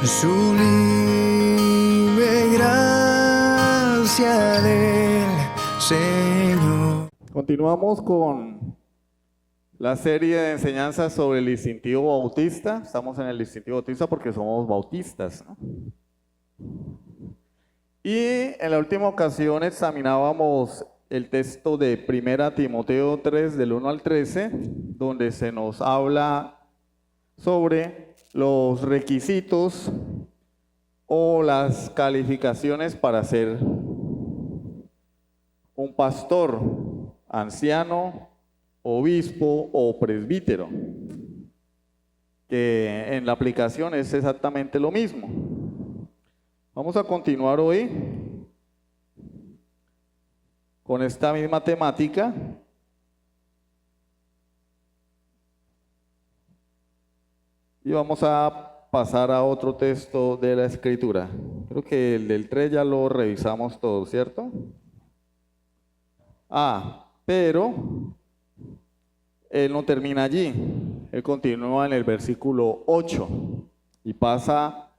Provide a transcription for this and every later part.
sublime gracia del Señor. Continuamos con la serie de enseñanzas sobre el distintivo bautista. Estamos en el distintivo bautista porque somos bautistas, ¿no? Y en la última ocasión examinábamos el texto de 1 Timoteo 3, del 1 al 13, donde se nos habla sobre los requisitos o las calificaciones para ser un pastor, anciano, obispo o presbítero, que en la aplicación es exactamente lo mismo. Vamos a continuar hoy con esta misma temática. Y vamos a pasar a otro texto de la Escritura. Creo que el del 3 ya lo revisamos todo, ¿cierto? Pero él no termina allí. Él continúa en el versículo 8 y pasa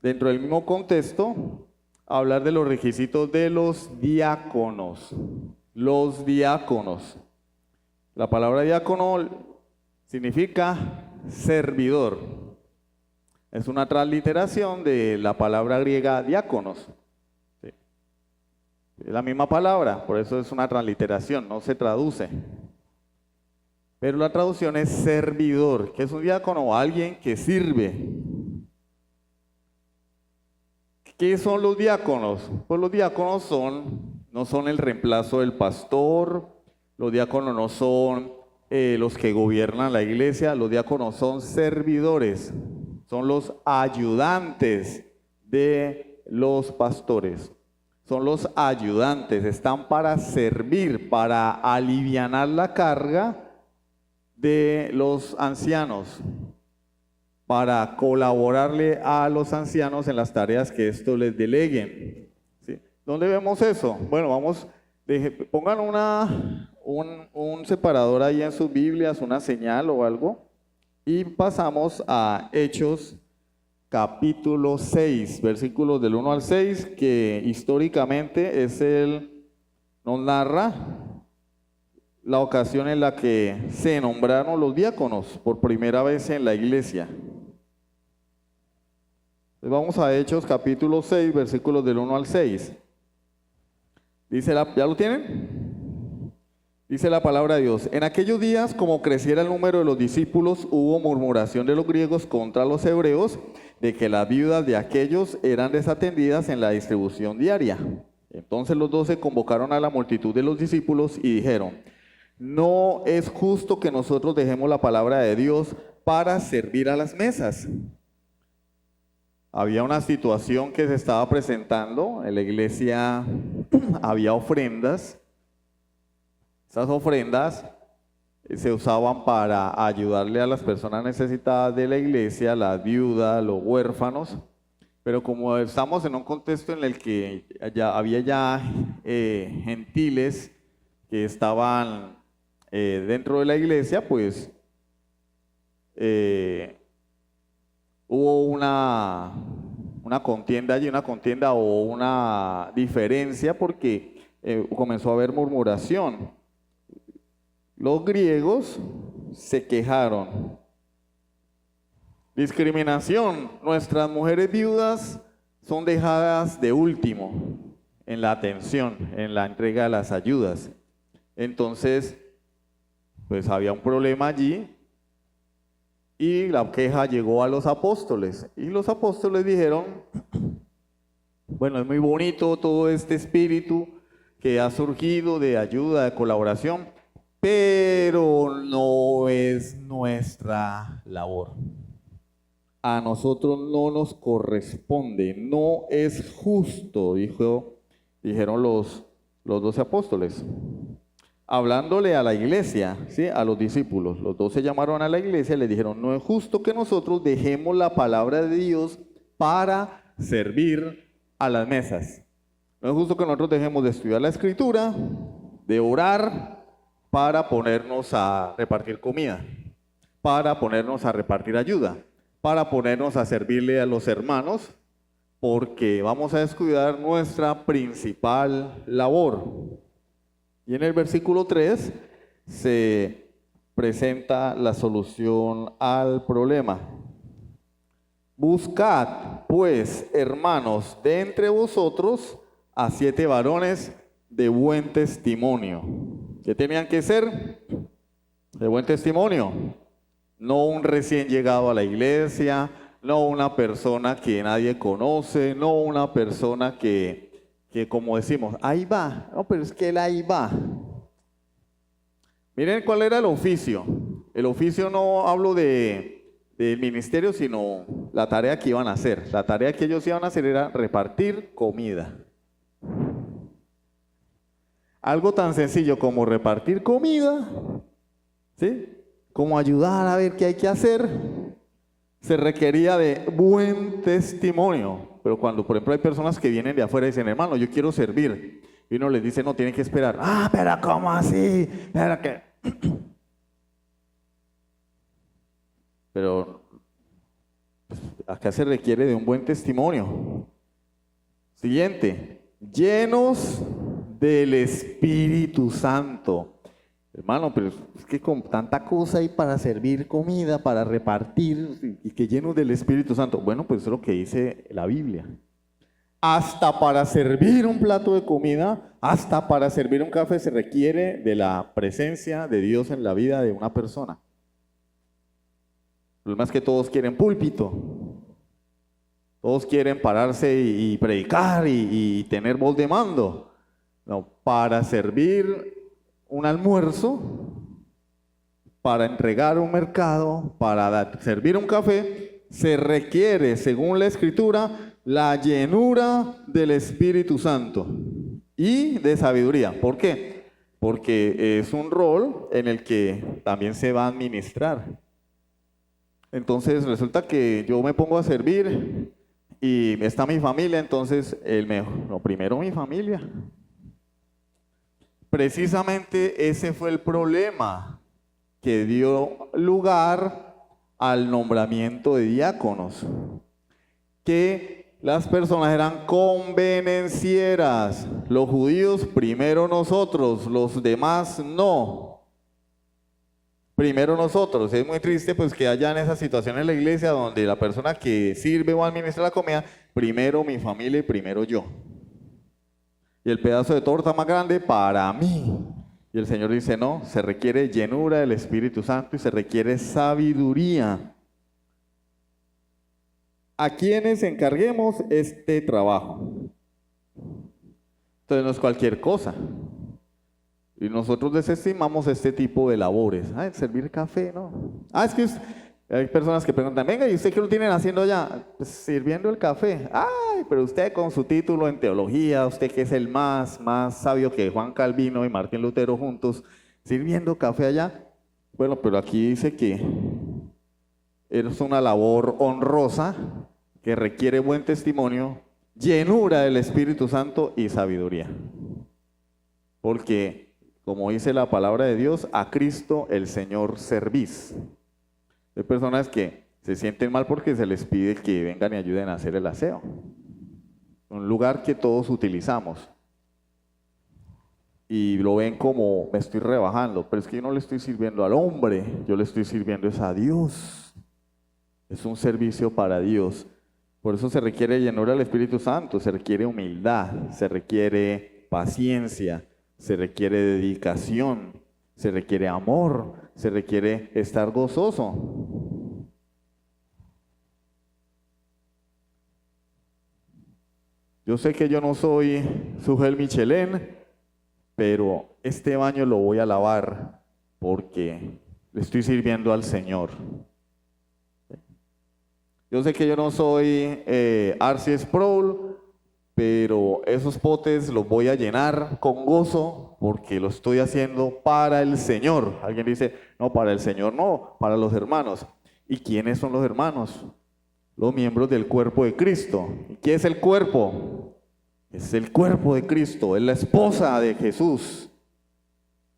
dentro del mismo contexto a hablar de los requisitos de los diáconos. Los diáconos. La palabra diácono significa servidor. Es una transliteración de la palabra griega diáconos. Sí. Es la misma palabra, por eso es una transliteración, no se traduce. Pero la traducción es servidor, que es un diácono, alguien que sirve. ¿Qué son los diáconos? Pues los diáconos no son el reemplazo del pastor, los diáconos no son los que gobiernan la iglesia, los diáconos son servidores, son los ayudantes de los pastores, son los ayudantes, están para servir, para alivianar la carga de los ancianos, para colaborarle a los ancianos en las tareas que estos les deleguen. ¿Sí? ¿Dónde vemos eso? Bueno, pongan un separador ahí en sus Biblias, una señal o algo, y pasamos a Hechos capítulo 6, versículos del 1 al 6, que históricamente nos narra la ocasión en la que se nombraron los diáconos por primera vez en la iglesia. Entonces vamos a Hechos capítulo 6, versículos del 1 al 6. ¿Ya lo tienen? Dice la palabra de Dios: en aquellos días, como creciera el número de los discípulos, hubo murmuración de los griegos contra los hebreos, de que las viudas de aquellos eran desatendidas en la distribución diaria. Entonces los 12 convocaron a la multitud de los discípulos y dijeron: no es justo que nosotros dejemos la palabra de Dios para servir a las mesas. Había una situación que se estaba presentando en la iglesia, había ofrendas. Esas ofrendas se usaban para ayudarle a las personas necesitadas de la iglesia, las viudas, los huérfanos, pero como estamos en un contexto en el que había gentiles que estaban dentro de la iglesia, pues hubo una contienda allí, o una diferencia, porque comenzó a haber murmuración. Los griegos se quejaron. Discriminación. Nuestras mujeres viudas son dejadas de último en la atención, en la entrega de las ayudas. Entonces, pues había un problema allí y la queja llegó a los apóstoles. Y los apóstoles dijeron: bueno, es muy bonito todo este espíritu que ha surgido de ayuda, de colaboración, pero no es nuestra labor. A nosotros no nos corresponde, no es justo, dijeron los 12 apóstoles. Hablándole a la iglesia, ¿sí? A los discípulos, los 12 llamaron a la iglesia y le dijeron: no es justo que nosotros dejemos la palabra de Dios para servir a las mesas. No es justo que nosotros dejemos de estudiar la escritura, de orar, para ponernos a repartir comida, para ponernos a repartir ayuda. para ponernos a servirle a los hermanos, porque vamos a descuidar nuestra principal labor. Y en el versículo 3 se presenta la solución al problema. Buscad, pues, hermanos, de entre vosotros a 7 varones de buen testimonio. ¿Qué tenían que ser? De buen testimonio. No un recién llegado a la iglesia, no una persona que nadie conoce, no una persona que como decimos, ahí va, no, pero es que él ahí va. Miren cuál era el oficio. El oficio no hablo del ministerio, sino la tarea que iban a hacer. La tarea que ellos iban a hacer era repartir comida. Algo tan sencillo como repartir comida, ¿sí? Como ayudar a ver qué hay que hacer, se requería de buen testimonio. Pero cuando, por ejemplo, hay personas que vienen de afuera y dicen, hermano, yo quiero servir, y uno les dice, no, tienen que esperar. Ah, pero ¿cómo así? ¿Pero qué? Pero acá se requiere de un buen testimonio. Siguiente, llenos del Espíritu Santo. Hermano, pero es que con tanta cosa hay para servir comida, para repartir, y que llenos del Espíritu Santo. Bueno, pues eso es lo que dice la Biblia. Hasta para servir un plato de comida, hasta para servir un café se requiere de la presencia de Dios en la vida de una persona. Lo más que todos quieren púlpito. Todos quieren pararse y predicar y tener voz de mando. No, para servir un almuerzo, para entregar un mercado, para servir un café, se requiere, según la Escritura, la llenura del Espíritu Santo y de sabiduría. ¿Por qué? Porque es un rol en el que también se va a administrar. Entonces resulta que yo me pongo a servir y está mi familia, entonces primero mi familia. Precisamente ese fue el problema que dio lugar al nombramiento de diáconos, que las personas eran convenencieras, los judíos primero nosotros, los demás no. Primero nosotros. Es muy triste pues que haya en esa situación en la iglesia donde la persona que sirve o administra la comida, primero mi familia y primero yo. Y el pedazo de torta más grande para mí. Y el Señor dice, no, se requiere llenura del Espíritu Santo y se requiere sabiduría. ¿A quienes encarguemos este trabajo? Entonces no es cualquier cosa. Y nosotros desestimamos este tipo de labores. Ah, servir café, ¿no? Ah, es que hay personas que preguntan, venga, ¿y usted qué lo tienen haciendo allá? Pues sirviendo el café. Ay, pero usted con su título en teología, usted que es el más sabio que Juan Calvino y Martín Lutero juntos, sirviendo café allá. Bueno, pero aquí dice que es una labor honrosa que requiere buen testimonio, llenura del Espíritu Santo y sabiduría. Porque, como dice la palabra de Dios, a Cristo el Señor servís. Hay personas que se sienten mal porque se les pide que vengan y ayuden a hacer el aseo. Un lugar que todos utilizamos. Y lo ven como, me estoy rebajando, pero es que yo no le estoy sirviendo al hombre, yo le estoy sirviendo es a Dios. Es un servicio para Dios. Por eso se requiere llenura del Espíritu Santo, se requiere humildad, se requiere paciencia, se requiere dedicación, se requiere amor, se requiere estar gozoso. Yo sé que yo no soy Sujel Michelén, pero este baño lo voy a lavar porque le estoy sirviendo al Señor. Yo sé que yo no soy Arcy Sproul, pero esos potes los voy a llenar con gozo porque lo estoy haciendo para el Señor. Alguien dice, no, para el Señor no, para los hermanos. ¿Y quiénes son los hermanos? Los miembros del cuerpo de Cristo. ¿Y qué es el cuerpo? Es el cuerpo de Cristo, es la esposa de Jesús.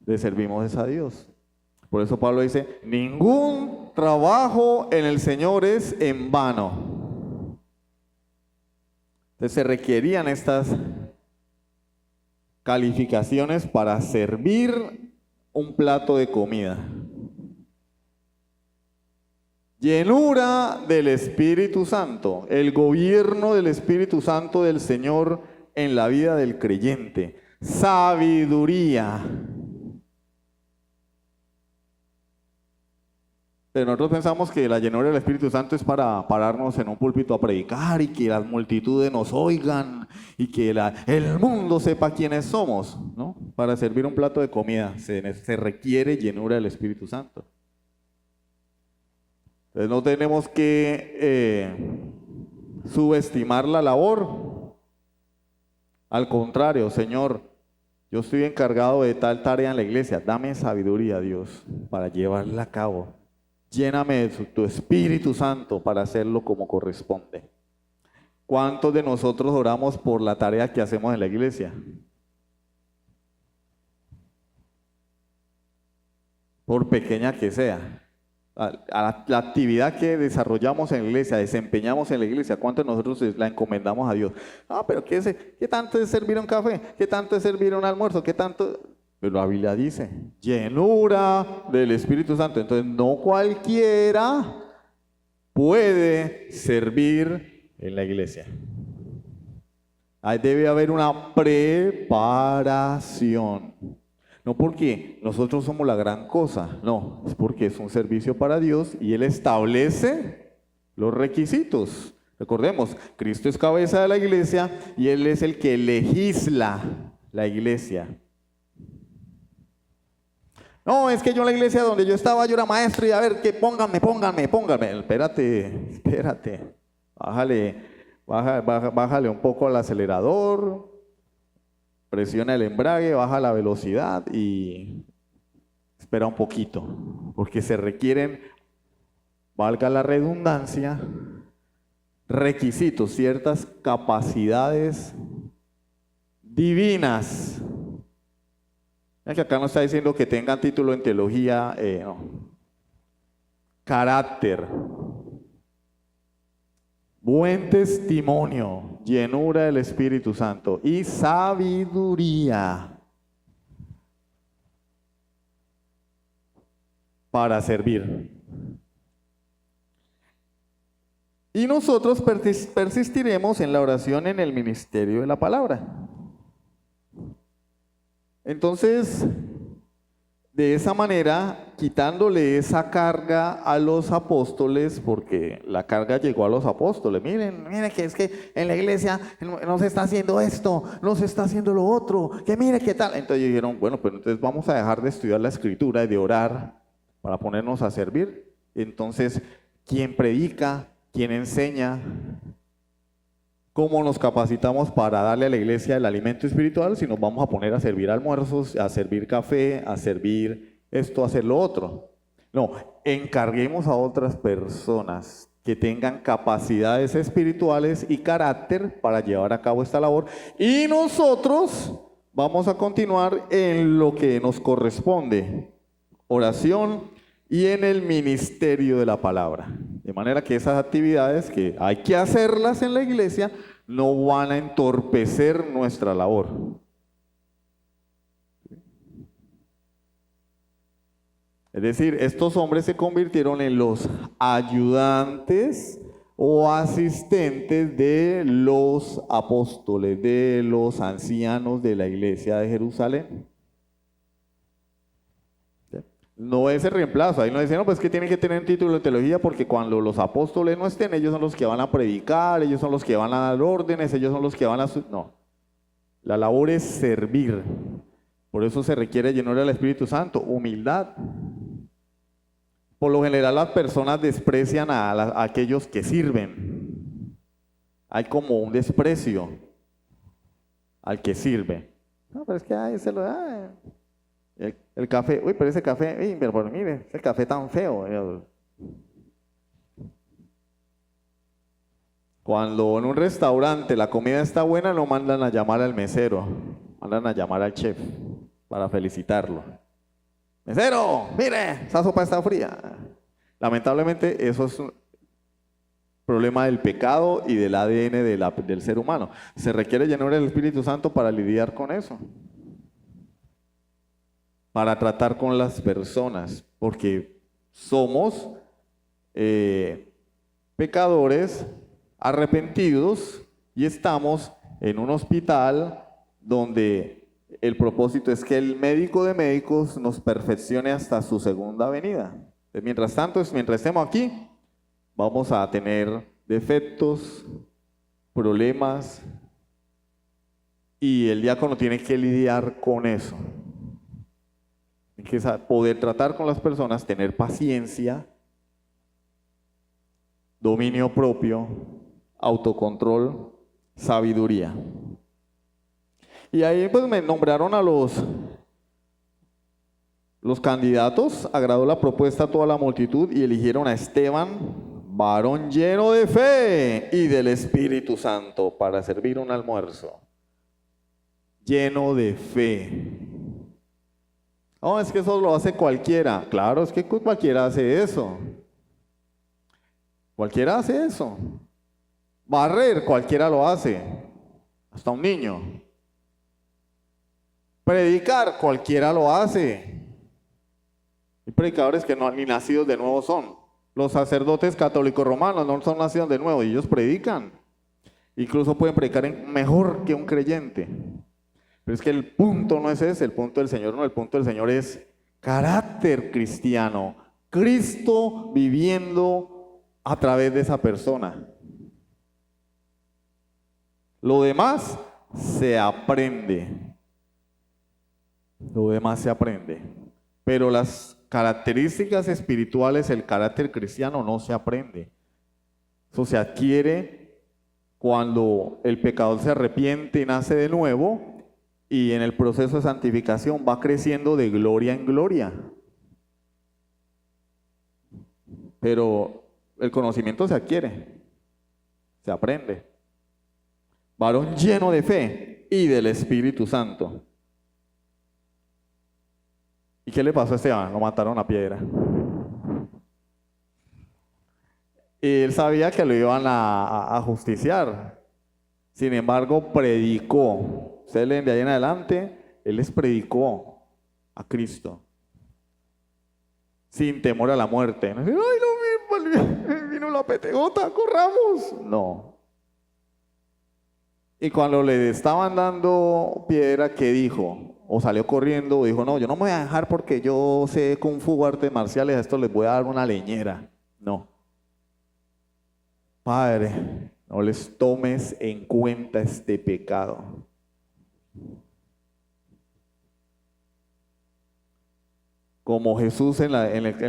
Le servimos a Dios. Por eso Pablo dice, ningún trabajo en el Señor es en vano. Entonces se requerían estas calificaciones para servir un plato de comida. Llenura del Espíritu Santo, el gobierno del Espíritu Santo del Señor en la vida del creyente. Sabiduría. Pero nosotros pensamos que la llenura del Espíritu Santo es para pararnos en un púlpito a predicar y que las multitudes nos oigan y que el mundo sepa quiénes somos, ¿no? Para servir un plato de comida se requiere llenura del Espíritu Santo. Entonces no tenemos que subestimar la labor. Al contrario, Señor, yo estoy encargado de tal tarea en la iglesia. Dame sabiduría, Dios, para llevarla a cabo. Lléname de tu Espíritu Santo para hacerlo como corresponde. ¿Cuántos de nosotros oramos por la tarea que hacemos en la iglesia? Por pequeña que sea. La actividad que desarrollamos en la iglesia, desempeñamos en la iglesia, ¿cuántos de nosotros la encomendamos a Dios? Pero ¿qué tanto es servir un café? ¿Qué tanto es servir un almuerzo? ¿Qué tanto? Pero la Biblia dice, llenura del Espíritu Santo. Entonces no cualquiera puede servir en la iglesia. Ahí debe haber una preparación. No porque nosotros somos la gran cosa, no, es porque es un servicio para Dios y Él establece los requisitos. Recordemos, Cristo es cabeza de la iglesia y Él es el que legisla la iglesia. No, es que yo en la iglesia donde yo estaba, yo era maestro y a ver, que pónganme. Espérate, bájale un poco al acelerador. Presiona el embrague, baja la velocidad y espera un poquito, porque se requieren, valga la redundancia, requisitos, ciertas capacidades divinas. Es que acá no está diciendo que tengan título en teología, no. Carácter, buen testimonio, llenura del Espíritu Santo y sabiduría para servir. Y nosotros persistiremos en la oración en el ministerio de la palabra. Entonces, de esa manera, quitándole esa carga a los apóstoles, porque la carga llegó a los apóstoles. Miren que es que en la iglesia no se está haciendo esto, no se está haciendo lo otro, que mire qué tal. Entonces dijeron, bueno, pues entonces vamos a dejar de estudiar la Escritura y de orar para ponernos a servir. Entonces, ¿quién predica? ¿Quién enseña? ¿Cómo nos capacitamos para darle a la iglesia el alimento espiritual si nos vamos a poner a servir almuerzos, a servir café, a servir esto, a hacer lo otro? No, encarguemos a otras personas que tengan capacidades espirituales y carácter para llevar a cabo esta labor. Y nosotros vamos a continuar en lo que nos corresponde, oración y en el ministerio de la palabra. De manera que esas actividades que hay que hacerlas en la iglesia no van a entorpecer nuestra labor. Es decir, estos hombres se convirtieron en los ayudantes o asistentes de los apóstoles, de los ancianos de la iglesia de Jerusalén. No es el reemplazo, ahí no dicen, no, pues que tienen que tener un título de teología porque cuando los apóstoles no estén, ellos son los que van a predicar, ellos son los que van a dar órdenes, ellos son los que van a... No, la labor es servir, por eso se requiere llenura del Espíritu Santo, humildad. Por lo general las personas desprecian a aquellos que sirven, hay como un desprecio al que sirve. No, pero es que ahí se lo da... El café, uy, pero ese café, uy, pero mire, ese café tan feo. Cuando en un restaurante la comida está buena, no mandan a llamar al mesero, mandan a llamar al chef para felicitarlo. Mesero, mire, esa sopa está fría. Lamentablemente eso es un problema del pecado y del ADN del ser humano. Se requiere llenar el Espíritu Santo para lidiar con eso, para tratar con las personas, porque somos pecadores arrepentidos y estamos en un hospital donde el propósito es que el médico de médicos nos perfeccione hasta su segunda venida. Mientras tanto, mientras estemos aquí, vamos a tener defectos, problemas, y el diácono tiene que lidiar con eso. Tiene que poder tratar con las personas, tener paciencia, dominio propio, autocontrol, sabiduría. Y ahí pues me nombraron a los candidatos, agradó la propuesta a toda la multitud y eligieron a Esteban, varón lleno de fe y del Espíritu Santo, para servir un almuerzo. Lleno de fe. No, es que eso lo hace cualquiera. Claro, es que cualquiera hace eso. Cualquiera hace eso. Barrer, cualquiera lo hace. Hasta un niño. Predicar, cualquiera lo hace. Hay predicadores que ni nacidos de nuevo son. Los sacerdotes católicos romanos no son nacidos de nuevo y ellos predican. Incluso pueden predicar mejor que un creyente. Pero es que el punto no es ese, el punto del Señor no, el punto del Señor es carácter cristiano. Cristo viviendo a través de esa persona. Lo demás se aprende. Lo demás se aprende. Pero las características espirituales, el carácter cristiano no se aprende. Eso se adquiere cuando el pecador se arrepiente y nace de nuevo, y en el proceso de santificación va creciendo de gloria en gloria. Pero el conocimiento se adquiere, se aprende. Varón lleno de fe y del Espíritu Santo. ¿Y qué le pasó a Esteban? Lo mataron a piedra. Y él sabía que lo iban a justiciar. Sin embargo, predicó. Ustedes leen de ahí en adelante, él les predicó a Cristo. Sin temor a la muerte. No, ay, no, vino la petegota, corramos. No. Y cuando le estaban dando piedra, ¿qué dijo? O salió corriendo o dijo, no, yo no me voy a dejar porque yo sé Kung Fu, artes marciales, a esto les voy a dar una leñera. No. Padre, no les tomes en cuenta este pecado. Como Jesús en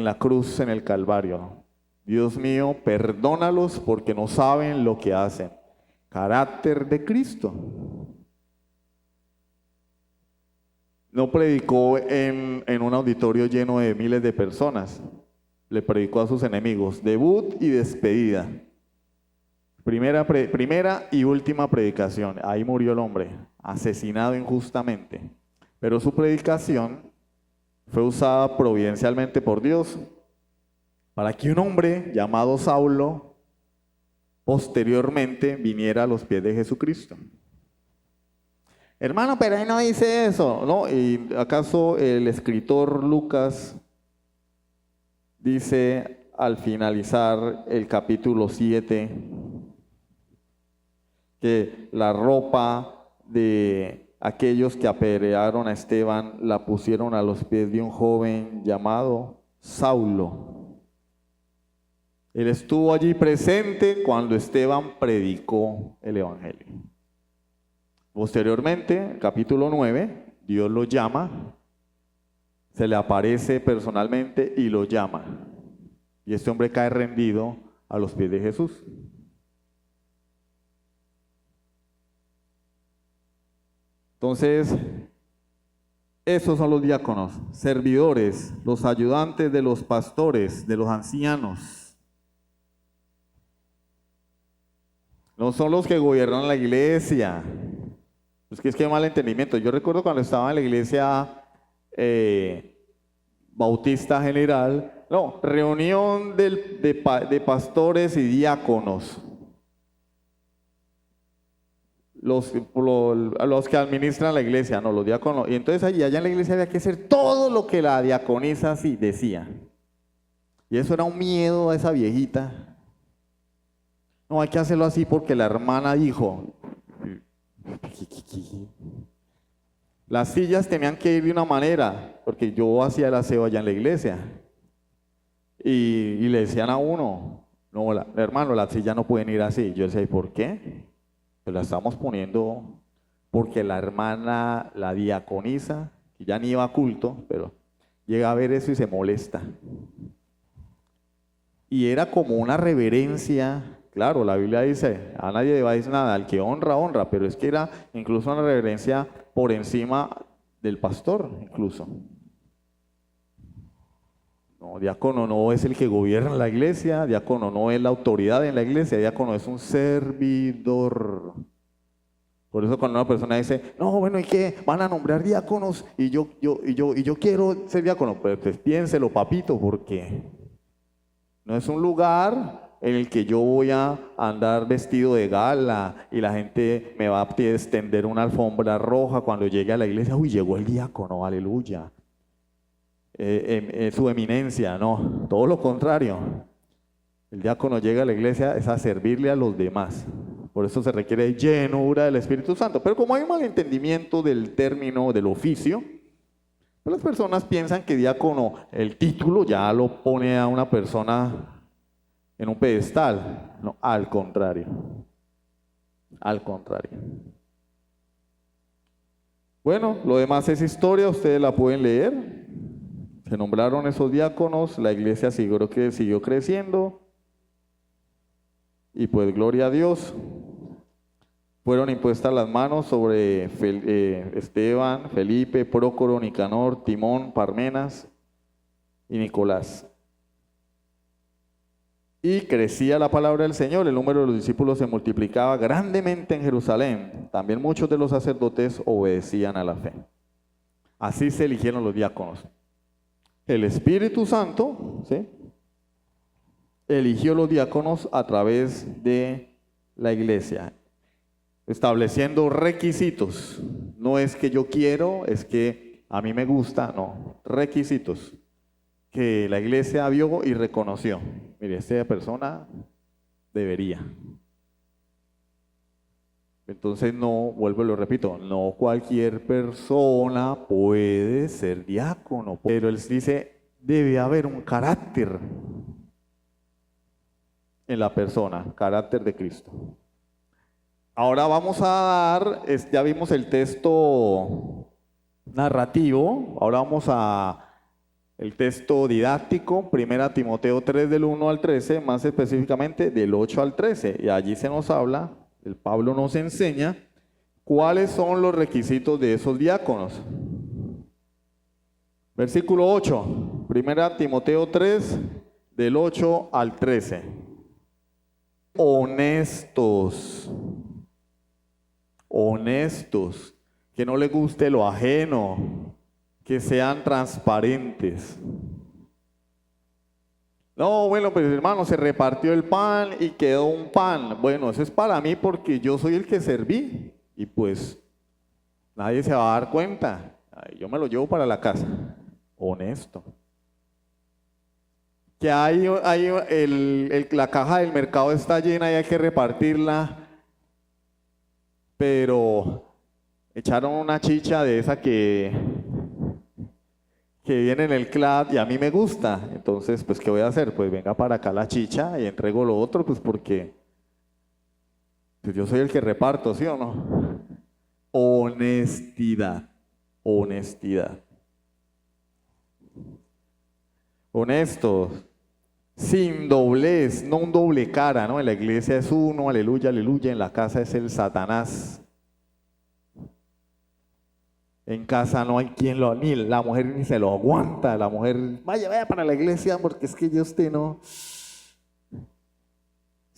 la cruz, en el Calvario. Dios mío, perdónalos porque no saben lo que hacen. Carácter de Cristo. No predicó en un auditorio lleno de miles de personas. Le predicó a sus enemigos. Debut y despedida. Primera y última predicación. Ahí murió el hombre, asesinado injustamente. Pero su predicación fue usada providencialmente por Dios para que un hombre llamado Saulo posteriormente viniera a los pies de Jesucristo. Hermano, pero ahí no dice eso, ¿no? ¿Y acaso el escritor Lucas dice al finalizar el capítulo 7 que la ropa de aquellos que apedrearon a Esteban la pusieron a los pies de un joven llamado Saulo? Él estuvo allí presente cuando Esteban predicó el evangelio. Posteriormente, capítulo 9, Dios lo llama, se le aparece personalmente y lo llama. Y este hombre cae rendido a los pies de Jesús. Entonces, esos son los diáconos, servidores, los ayudantes de los pastores, de los ancianos. No son los que gobiernan la iglesia. Es que mal entendimiento. Yo recuerdo cuando estaba en la iglesia Bautista General, no, reunión de pastores y diáconos, los que administran la iglesia, no, los diáconos. Y entonces allá en la iglesia había que hacer todo lo que la diaconisa sí decía. Y eso era un miedo a esa viejita. No, hay que hacerlo así porque la hermana dijo. Las sillas tenían que ir de una manera, porque yo hacía el aseo allá en la iglesia. Y le decían a uno, no, hermano, las sillas no pueden ir así. Yo decía, ¿y por qué? Pues la estamos poniendo porque la hermana, la diaconisa, que ya ni iba a culto, pero llega a ver eso y se molesta. Y era como una reverencia. Claro, la Biblia dice, a nadie le va a decir nada, al que honra, honra, pero es que era incluso una reverencia por encima del pastor, incluso. No, diácono no es el que gobierna la iglesia, diácono no es la autoridad en la iglesia, diácono es un servidor. Por eso cuando una persona dice, no, bueno, ¿y qué? Van a nombrar diáconos y yo quiero ser diácono, pues piénselo, papito, porque no es un lugar en el que yo voy a andar vestido de gala y la gente me va a extender una alfombra roja cuando llegue a la iglesia. Uy, llegó el diácono, aleluya. Su eminencia, no, todo lo contrario. El diácono llega a la iglesia es a servirle a los demás. Por eso se requiere llenura del Espíritu Santo. Pero como hay un malentendimiento del término del oficio, pues las personas piensan que diácono, el título ya lo pone a una persona en un pedestal. No, al contrario. Al contrario. Bueno, lo demás es historia, ustedes la pueden leer. Se nombraron esos diáconos, la iglesia siguió creciendo. Y pues gloria a Dios. Fueron impuestas las manos sobre Esteban, Felipe, Prócoro, Nicanor, Timón, Parmenas y Nicolás. Y crecía la palabra del Señor, el número de los discípulos se multiplicaba grandemente en Jerusalén. También muchos de los sacerdotes obedecían a la fe. Así se eligieron los diáconos. El Espíritu Santo, ¿sí?, eligió los diáconos a través de la iglesia, estableciendo requisitos. No es que yo quiero, es que a mí me gusta, no, requisitos que la iglesia vio y reconoció. Mire, esta persona debería. Entonces no, vuelvo y lo repito, no cualquier persona puede ser diácono, pero él dice, debe haber un carácter en la persona, carácter de Cristo. Ahora vamos a dar, ya vimos el texto narrativo, ahora vamos a el texto didáctico, 1 Timoteo 3 del 1 al 13, más específicamente del 8 al 13, y allí se nos habla, el Pablo nos enseña cuáles son los requisitos de esos diáconos. Versículo 8, 1 Timoteo 3 del 8 al 13. Honestos, que no les guste lo ajeno, que sean transparentes. No, bueno, pues hermano, se repartió el pan y quedó un pan. Bueno, eso es para mí porque yo soy el que serví y pues nadie se va a dar cuenta. Yo me lo llevo para la casa. Honesto. Que la caja del mercado está llena y hay que repartirla, pero echaron una chicha de esa que viene en el CLAD y a mí me gusta. Entonces, pues, ¿qué voy a hacer? Pues venga para acá la chicha y entrego lo otro, pues porque pues yo soy el que reparto, ¿sí o no? Honestidad. Honestos, sin doblez, no un doble cara, ¿no? En la iglesia es uno, aleluya, aleluya, en la casa es el Satanás. En casa no hay quien ni la mujer ni se lo aguanta, la mujer, vaya para la iglesia porque es que yo usted no,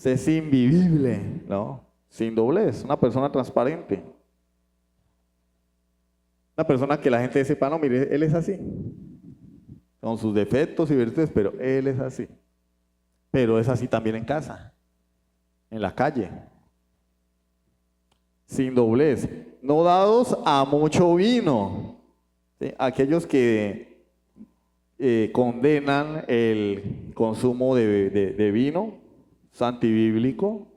es invivible, ¿no? Sin doblez, una persona transparente. Una persona que la gente sepa, no, mire, él es así. con sus defectos y virtudes, pero Él es así. Pero es así también en casa, en la calle, sin doblez, no dados a mucho vino. ¿Sí? Aquellos que condenan el consumo de vino, es antibíblico.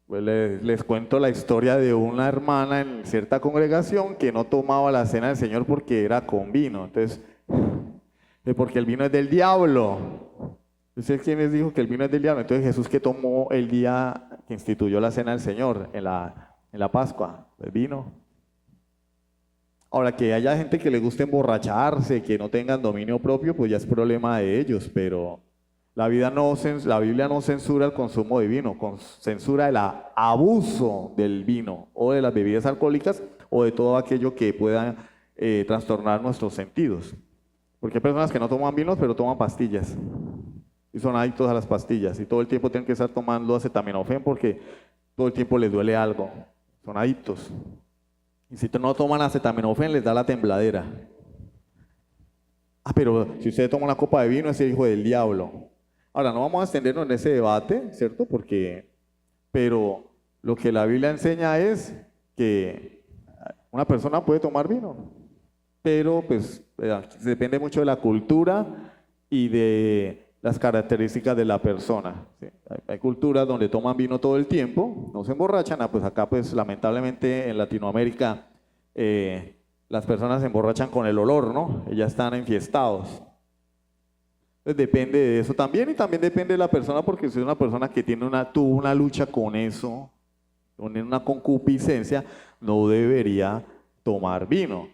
Pues les cuento la historia de una hermana en cierta congregación que no tomaba la cena del Señor porque era con vino. Entonces, porque el vino es del diablo. Entonces, ¿quién les dijo que el vino es del diablo? Entonces, Jesús, que tomó el día que instituyó la cena del Señor en la Pascua, el vino. Ahora, que haya gente que le guste emborracharse, que no tengan dominio propio, pues ya es problema de ellos, pero la Biblia no censura el consumo de vino, censura el abuso del vino o de las bebidas alcohólicas o de todo aquello que pueda trastornar nuestros sentidos. Porque hay personas que no toman vinos, pero toman pastillas. Y son adictos a las pastillas. Y todo el tiempo tienen que estar tomando acetaminofén porque todo el tiempo les duele algo. Son adictos. Y si no toman acetaminofén, les da la tembladera. Pero si usted toma una copa de vino, es el hijo del diablo. Ahora, no vamos a extendernos en ese debate, ¿cierto? Pero lo que la Biblia enseña es que una persona puede tomar vino, pero pues depende mucho de la cultura y de las características de la persona. ¿Sí? Hay culturas donde toman vino todo el tiempo, no se emborrachan, pues acá pues lamentablemente en Latinoamérica las personas se emborrachan con el olor, ¿no? Ya están enfiestados. Entonces depende de eso también, y también depende de la persona, porque si es una persona que tuvo una lucha con eso, con una concupiscencia, no debería tomar vino.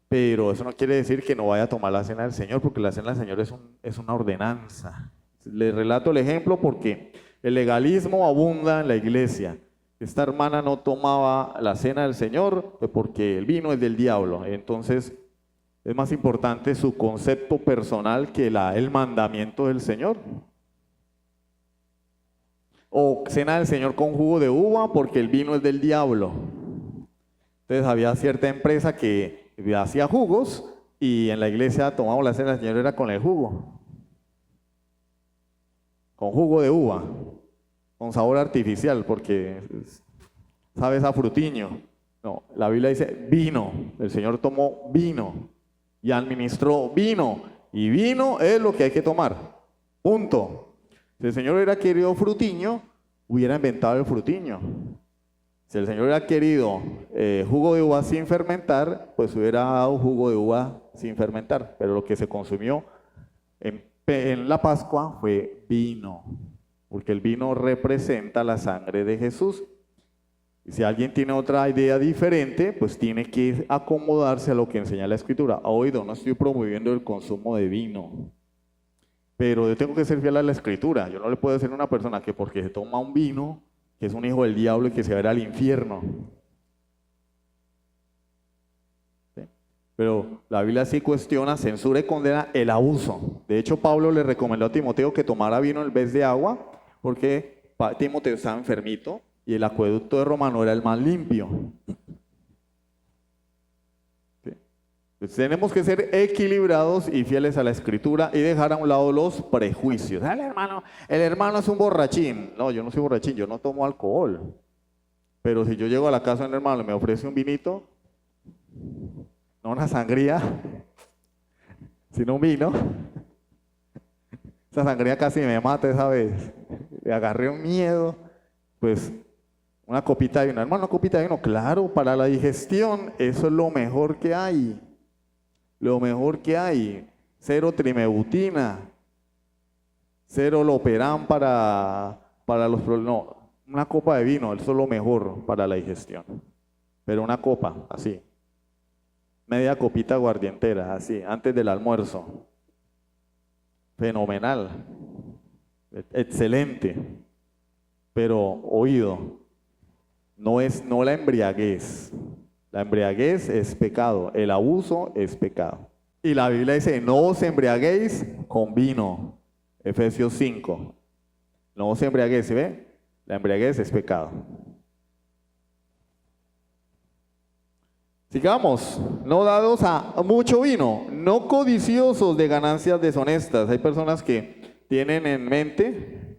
Pero eso no quiere decir que no vaya a tomar la cena del Señor, porque la cena del Señor es una ordenanza. Les relato el ejemplo porque el legalismo abunda en la iglesia. Esta hermana no tomaba la cena del Señor porque el vino es del diablo. Entonces es más importante su concepto personal que el mandamiento del Señor. O cena del Señor con jugo de uva porque el vino es del diablo. Entonces había cierta empresa que hacía jugos y en la iglesia tomamos la cena del Señor era con el jugo. Con jugo de uva. Con sabor artificial porque sabes a frutiño. No, la Biblia dice vino. El Señor tomó vino y administró vino. Y vino es lo que hay que tomar. Punto. Si el Señor hubiera querido frutiño, hubiera inventado el frutiño. Si el Señor hubiera querido jugo de uva sin fermentar, pues hubiera dado jugo de uva sin fermentar. Pero lo que se consumió en la Pascua fue vino, porque el vino representa la sangre de Jesús. Y si alguien tiene otra idea diferente, pues tiene que acomodarse a lo que enseña la Escritura. Ha oído, no estoy promoviendo el consumo de vino, pero yo tengo que ser fiel a la Escritura. Yo no le puedo decir a una persona que porque se toma un vino, que es un hijo del diablo y que se va a ir al infierno. ¿Sí? Pero la Biblia sí cuestiona, censura y condena el abuso. De hecho, Pablo le recomendó a Timoteo que tomara vino en vez de agua, porque Timoteo estaba enfermito y el acueducto de Roma no era el más limpio. ¿Sí? Entonces, tenemos que ser equilibrados y fieles a la Escritura y dejar a un lado los prejuicios. El hermano es un borrachín. No, yo no soy borrachín, yo no tomo alcohol. Pero si yo llego a la casa de un hermano y me ofrece un vinito, no una sangría, sino un vino. Esa sangría casi me mata esa vez. Le agarré un miedo. Pues una copita de vino. Hermano, una copita de vino, claro, para la digestión, eso es lo mejor que hay. Lo mejor que hay. 0 trimebutina, 0 loperán para los problemas. No, una copa de vino, eso es lo mejor para la digestión. Pero una copa, así. Media copita aguardientera, así, antes del almuerzo. Fenomenal. Excelente. Pero, oído, no la embriaguez. La embriaguez es pecado, el abuso es pecado. Y la Biblia dice, no os embriaguéis con vino. Efesios 5. No os embriaguéis, ¿sí ve? La embriaguez es pecado. Sigamos, no dados a mucho vino, no codiciosos de ganancias deshonestas. Hay personas que tienen en mente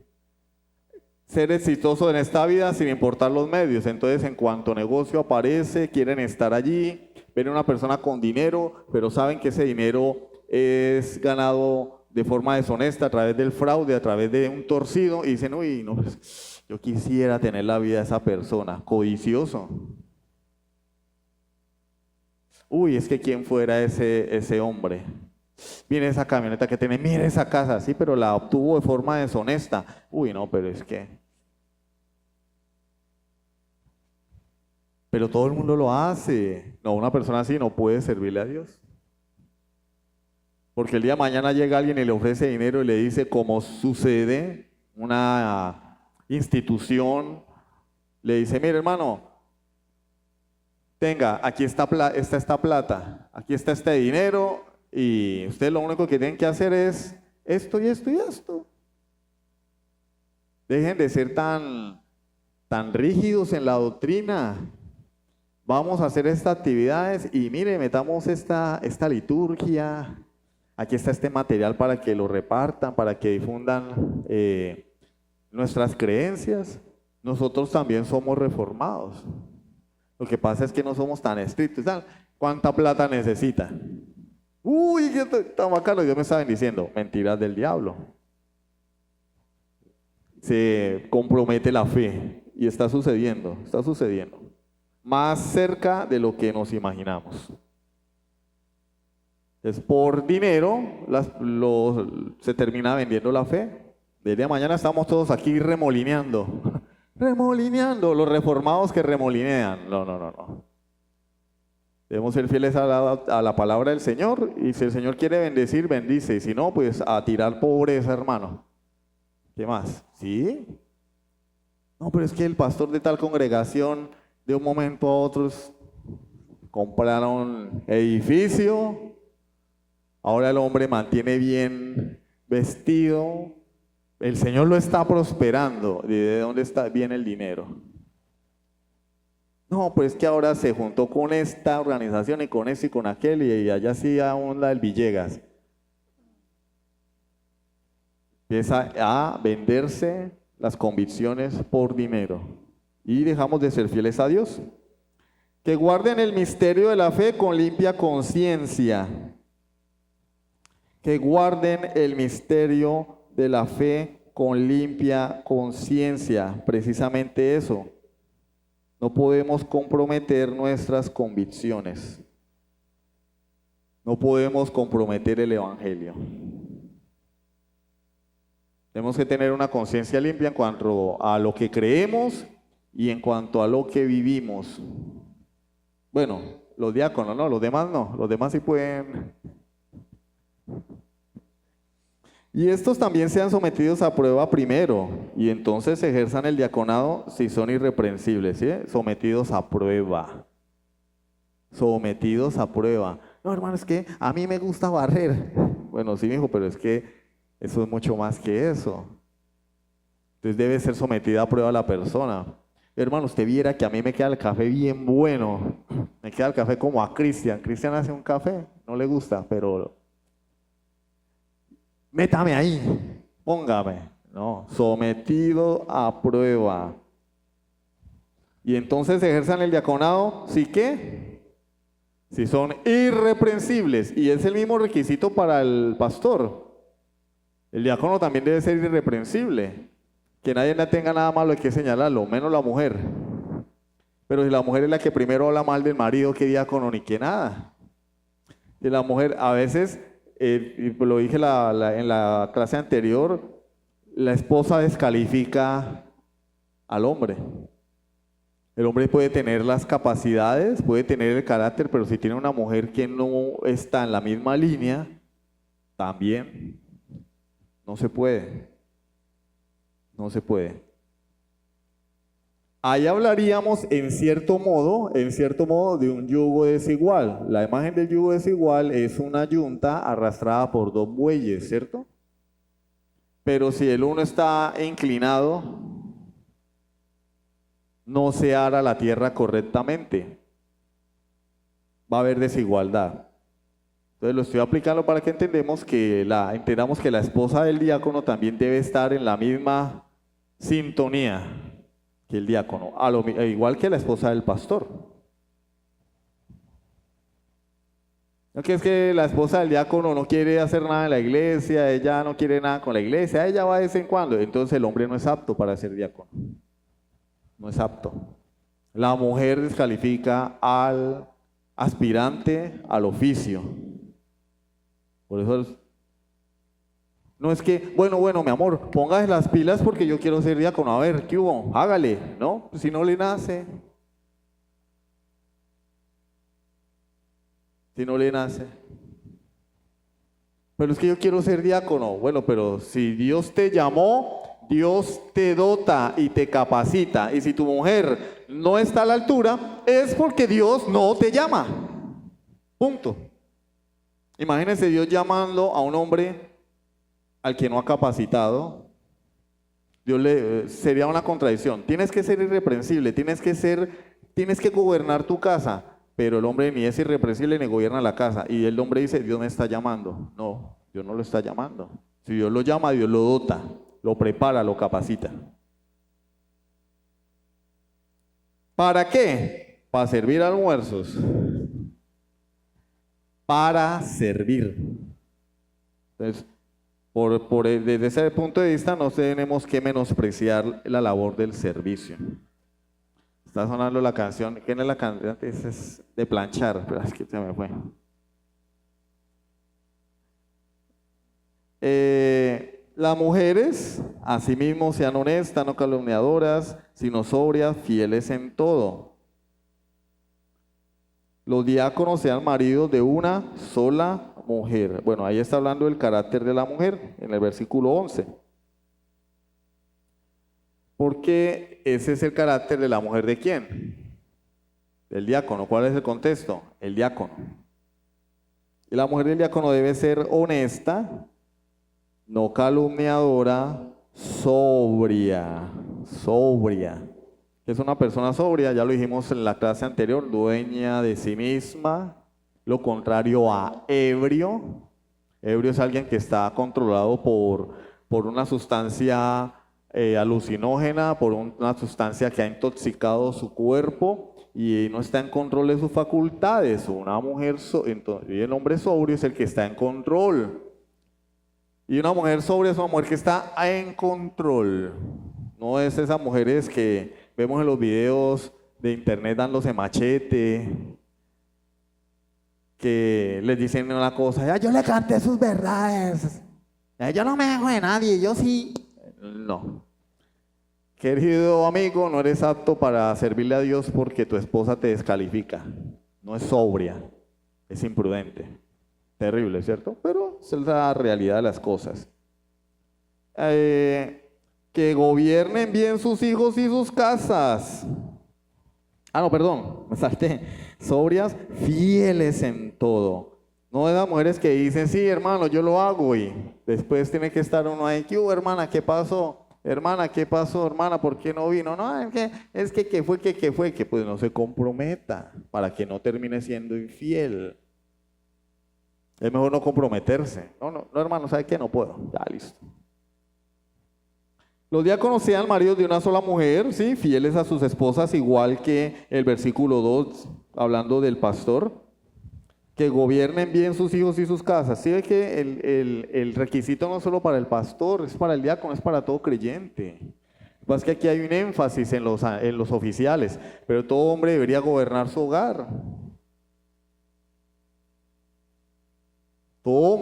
ser exitosos en esta vida sin importar los medios. Entonces, en cuanto negocio aparece, quieren estar allí, ven a una persona con dinero, pero saben que ese dinero es ganado de forma deshonesta, a través del fraude, a través de un torcido, y dicen, uy, no, pues, yo quisiera tener la vida de esa persona, codicioso. Uy, es que quién fuera ese hombre. Mire esa camioneta que tiene, mire esa casa, sí, pero la obtuvo de forma deshonesta. Uy, no, pero es que... Pero todo el mundo lo hace. No, una persona así no puede servirle a Dios. Porque el día de mañana llega alguien y le ofrece dinero y le dice, como sucede, una institución, le dice, mire hermano, tenga, aquí está esta plata, aquí está este dinero y usted lo único que tienen que hacer es esto y esto y esto. Dejen de ser tan rígidos en la doctrina. Vamos a hacer estas actividades y mire, metamos esta liturgia. Aquí está este material para que lo repartan, para que difundan nuestras creencias. Nosotros también somos reformados. Lo que pasa es que no somos tan estrictos. ¿Cuánta plata necesita? Uy, qué tan bacano, Dios me está bendiciendo. Mentiras del diablo. Se compromete la fe y está sucediendo. Más cerca de lo que nos imaginamos. Es por dinero, se termina vendiendo la fe. Del día de mañana estamos todos aquí remolineando. Remolineando, los reformados que remolinean. No. Debemos ser fieles a la palabra del Señor y si el Señor quiere bendecir, bendice. Y si no, pues a tirar pobreza, hermano. ¿Qué más? ¿Sí? No, pero es que el pastor de tal congregación, de un momento a otro, compraron edificio. Ahora el hombre mantiene bien vestido. El Señor lo está prosperando. ¿De dónde viene el dinero? No, pues que ahora se juntó con esta organización y con ese y con aquel y allá sí aún la del Villegas. Empieza a venderse las convicciones por dinero y dejamos de ser fieles a Dios. Que guarden el misterio de la fe con limpia conciencia. Que guarden el misterio de la fe con limpia conciencia, precisamente eso. No podemos comprometer nuestras convicciones. No podemos comprometer el evangelio. Tenemos que tener una conciencia limpia en cuanto a lo que creemos y en cuanto a lo que vivimos. Bueno, los diáconos no, los demás no, los demás sí pueden. Y estos también sean sometidos a prueba primero, y entonces ejerzan el diaconado si son irreprensibles, ¿sí? Sometidos a prueba. Sometidos a prueba. No, hermano, es que a mí me gusta barrer. Bueno, sí, hijo, pero es que eso es mucho más que eso. Entonces debe ser sometida a prueba la persona. Hermano, usted viera que a mí me queda el café bien bueno. Me queda el café como a Cristian. Cristian hace un café, no le gusta, pero... métame ahí, póngame. No, sometido a prueba. Y entonces ejerzan el diaconado, ¿sí qué? Si son irreprensibles. Y es el mismo requisito para el pastor. El diácono también debe ser irreprensible. Que nadie tenga nada malo que señalarlo, menos la mujer. Pero si la mujer es la que primero habla mal del marido, ¿qué diácono ni qué nada? Y la mujer a veces... lo dije en la clase anterior, la esposa descalifica al hombre. El hombre puede tener las capacidades, puede tener el carácter, pero si tiene una mujer que no está en la misma línea, también no se puede. No se puede. Ahí hablaríamos en cierto modo de un yugo desigual. La imagen del yugo desigual es una yunta arrastrada por dos bueyes, ¿cierto? Pero si el uno está inclinado, no se ara la tierra correctamente. va a haber desigualdad. Entonces lo estoy aplicando para que entendamos que la esposa del diácono también debe estar en la misma sintonía que el diácono, igual que la esposa del pastor. No que es que la esposa del diácono no quiere hacer nada en la iglesia, ella no quiere nada con la iglesia, ella va de vez en cuando, entonces el hombre no es apto para ser diácono. No es apto. La mujer descalifica al aspirante al oficio. Por eso no es que, bueno, mi amor, póngase las pilas porque yo quiero ser diácono. A ver, ¿qué hubo? Hágale, ¿no? Si no le nace. Si no le nace. Pero es que yo quiero ser diácono. Bueno, pero si Dios te llamó, Dios te dota y te capacita. Y si tu mujer no está a la altura, es porque Dios no te llama. Punto. Imagínense Dios llamando a un hombre al que no ha capacitado. Sería una contradicción. Tienes que ser irreprensible, tienes que gobernar tu casa, pero el hombre ni es irreprensible ni gobierna la casa. Y el hombre dice, Dios me está llamando. No, Dios no lo está llamando. Si Dios lo llama, Dios lo dota, lo prepara, lo capacita. ¿Para qué? Para servir almuerzos. Para servir. Entonces, desde ese punto de vista no tenemos que menospreciar la labor del servicio. Está sonando la canción, ¿quién es la canción? Es de planchar, pero es que se me fue. Las mujeres, asimismo, sean honestas, no calumniadoras, sino sobrias, fieles en todo. Los diáconos sean maridos de una sola mujer. Bueno, ahí está hablando del carácter de la mujer, en el versículo 11. Porque ese es el carácter de la mujer ¿de quién? Del diácono. ¿Cuál es el contexto? El diácono. Y la mujer del diácono debe ser honesta, no calumniadora, sobria. Es una persona sobria, ya lo dijimos en la clase anterior, dueña de sí misma, lo contrario a ebrio. Ebrio es alguien que está controlado por una sustancia alucinógena, por una sustancia que ha intoxicado su cuerpo y no está en control de sus facultades. Una mujer, y el hombre sobrio es el que está en control. Y una mujer sobria es una mujer que está en control. No es esas mujeres que vemos en los videos de internet dándose machete, que les dicen una cosa, ya yo le canté sus verdades, yo no me dejo de nadie, yo sí. No. Querido amigo, no eres apto para servirle a Dios porque tu esposa te descalifica. No es sobria, es imprudente. Terrible, ¿cierto? Pero esa es la realidad de las cosas. Que gobiernen bien sus hijos y sus casas. No, perdón, me salté. Sobrias, fieles en todo. No de las mujeres que dicen, sí, hermano, yo lo hago y después tiene que estar uno ahí, ¿qué hubo, hermana? ¿Qué pasó? Hermana, ¿qué pasó, hermana? ¿Por qué no vino? No, ¿qué fue? Que pues no se comprometa para que no termine siendo infiel. Es mejor no comprometerse. No, hermano, ¿sabe qué? No puedo. Ya, listo. Los diáconos sean maridos de una sola mujer, ¿sí? Fieles a sus esposas, igual que el versículo 2, hablando del pastor. Que gobiernen bien sus hijos y sus casas. Sí, ve que el requisito no es solo para el pastor, es para el diácono, es para todo creyente. Lo que pasa es que aquí hay un énfasis en los oficiales, pero todo hombre debería gobernar su hogar. Todo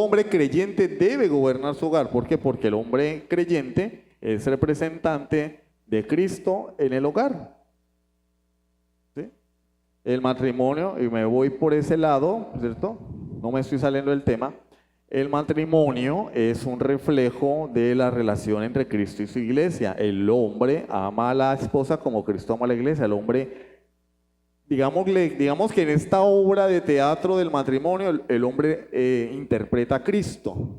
hombre creyente debe gobernar su hogar. ¿Por qué? Porque el hombre creyente es representante de Cristo en el hogar. ¿Sí? El matrimonio, y me voy por ese lado, ¿cierto? No me estoy saliendo del tema. El matrimonio es un reflejo de la relación entre Cristo y su iglesia. El hombre ama a la esposa como Cristo ama a la iglesia. El hombre... Digamos que en esta obra de teatro del matrimonio el hombre interpreta a Cristo.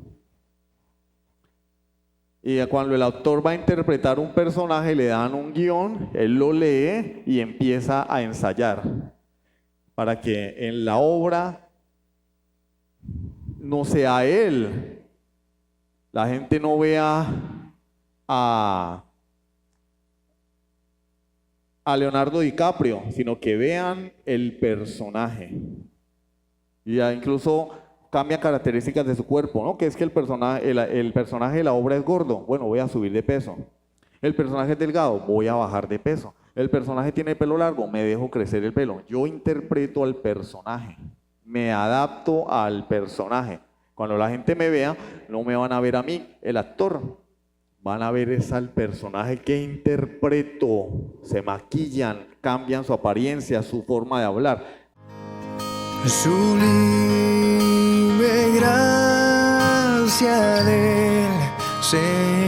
Y cuando el autor va a interpretar un personaje le dan un guión, él lo lee y empieza a ensayar. para que en la obra no sea Él. La gente no vea a Leonardo DiCaprio, sino que vean el personaje. Y ya incluso cambia características de su cuerpo, ¿no? Que es que el personaje de la obra es gordo, bueno, voy a subir de peso. El personaje es delgado, voy a bajar de peso. El personaje tiene pelo largo, me dejo crecer el pelo. Yo interpreto al personaje, me adapto al personaje. Cuando la gente me vea, no me van a ver a mí, el actor. Van a ver es al personaje que interpreto. Se maquillan, cambian su apariencia, su forma de hablar. Sublime gracia del Señor.